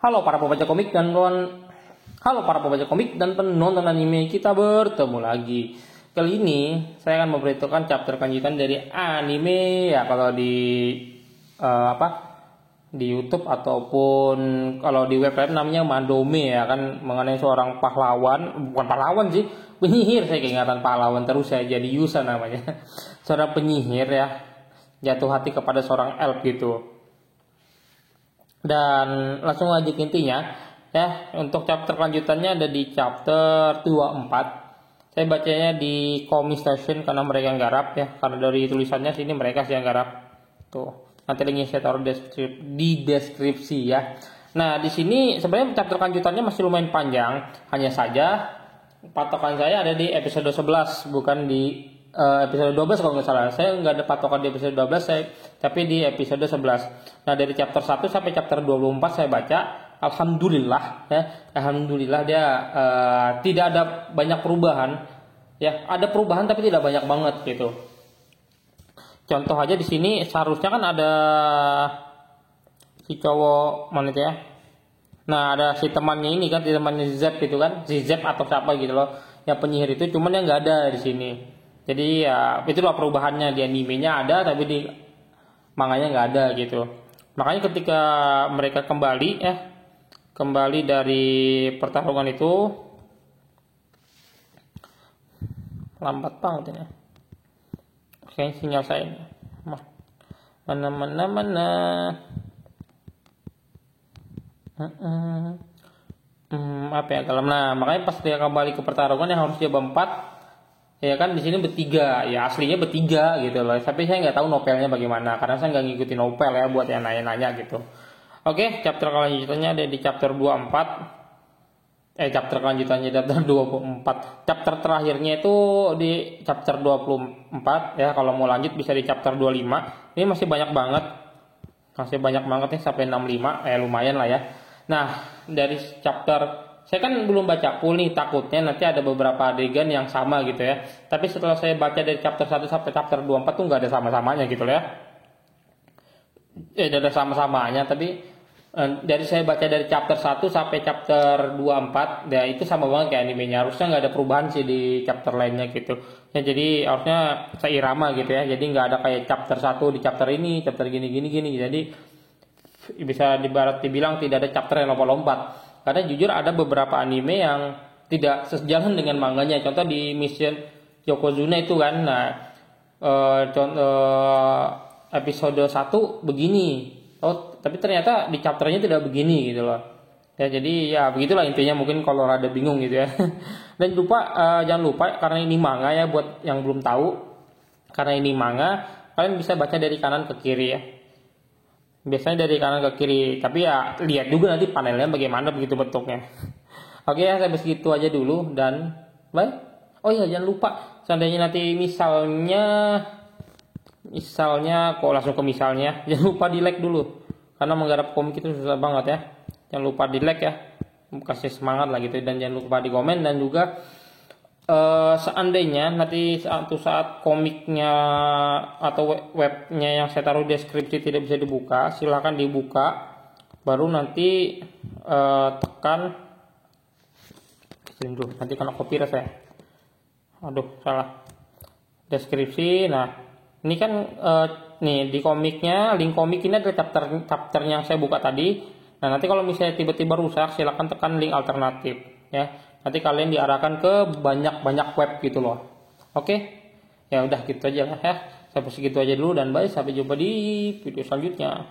Halo para pembaca komik dan penonton anime, kita bertemu lagi. Kali ini saya akan memberitahukan chapter kelanjutan dari anime ya, kalau di di YouTube ataupun kalau di web lain namanya Mandome ya kan, mengenai seorang pahlawan, bukan pahlawan sih, penyihir. Saya keingatan pahlawan terus, saya jadi Yusa namanya. Seorang penyihir ya, jatuh hati kepada seorang elf gitu. Dan langsung aja ke intinya ya. Untuk chapter kelanjutannya ada di chapter 24. Saya bacanya di Comic Station karena mereka yang garap ya, karena dari tulisannya sini mereka sih yang garap. Tuh, nanti linknya saya taruh di deskripsi ya. Nah, di sini sebenarnya chapter kelanjutannya masih lumayan panjang, hanya saja patokan saya ada di episode 11, bukan di episode 12 kalau nggak salah. Saya nggak ada patokan di episode 12, tapi di episode 11. Nah, dari chapter 1 sampai chapter 24 saya baca. Alhamdulillah ya. Alhamdulillah dia tidak ada banyak perubahan. Ya, ada perubahan tapi tidak banyak banget gitu. Contoh aja di sini seharusnya kan ada si cowok mana itu ya. Nah, ada si temannya ini kan, si temannya Zep itu kan, si Zep atau siapa gitu loh, yang penyihir itu, cuman yang nggak ada di sini. Jadi ya itulah perubahannya, di animenya ada tapi di manganya nggak ada gitu. Makanya ketika mereka kembali dari pertarungan itu, lambat banget ini. Kayaknya sinyal saya ini. Mana. Apa ya kalau makanya pas dia kembali ke pertarungan yang harus dia berempat. Ya kan di sini bertiga, ya aslinya bertiga gitu loh. Tapi saya nggak tahu novelnya bagaimana, karena saya nggak ngikutin novel ya, buat yang nanya-nanya gitu. Oke, chapter kelanjutannya ada di chapter 24. Chapter kelanjutannya chapter 24. Chapter terakhirnya itu di chapter 24 ya. Kalau mau lanjut bisa di chapter 25. Ini masih banyak banget. Nih sampai 65. Lumayan lah ya. Nah, dari chapter, saya kan belum baca full nih, takutnya nanti ada beberapa adegan yang sama gitu ya. Tapi setelah saya baca dari chapter 1 sampai chapter 24 tuh nggak ada sama-samanya gitu ya. Ada sama-samanya, tapi dari saya baca dari chapter 1 sampai chapter 24 ya itu sama banget kayak animenya. Harusnya nggak ada perubahan sih di chapter lainnya gitu ya, jadi harusnya seirama gitu ya. Jadi nggak ada kayak chapter 1 di chapter ini, chapter gini. Jadi bisa dibilang tidak ada chapter yang lompat-lompat. Karena jujur ada beberapa anime yang tidak sejalan dengan manganya. Contoh di Mission Yokozuna itu kan. Nah, episode 1 begini. Oh, tapi ternyata di chapternya tidak begini gitu loh. Ya, jadi ya begitulah intinya, mungkin kalau rada bingung gitu ya. Dan jangan lupa karena ini manga ya, buat yang belum tahu. Karena ini manga, kalian bisa baca dari kanan ke kiri ya. Biasanya dari kanan ke kiri, tapi ya lihat juga nanti panelnya bagaimana begitu bentuknya. Oke ya, sampai segitu aja dulu dan bye. Oh iya, jangan lupa seandainya nanti misalnya kok langsung ke misalnya, jangan lupa di like dulu, karena menggarap komik itu susah banget ya. Jangan lupa di like ya, kasih semangat lah gitu, dan jangan lupa di komen. Dan juga seandainya nanti suatu saat komiknya atau webnya yang saya taruh deskripsi tidak bisa dibuka, silahkan dibuka, baru nanti tekan nanti kena copyright ya. Aduh, salah deskripsi. Nah, ini kan nih di komiknya, link komik ini ada chapter yang saya buka tadi. Nah, nanti kalau misalnya tiba-tiba rusak, silahkan tekan link alternatif ya. Nanti kalian diarahkan ke banyak web gitu loh. Oke? Ya udah gitu aja lah ya. Sampai segitu aja dulu dan bye, sampai jumpa di video selanjutnya.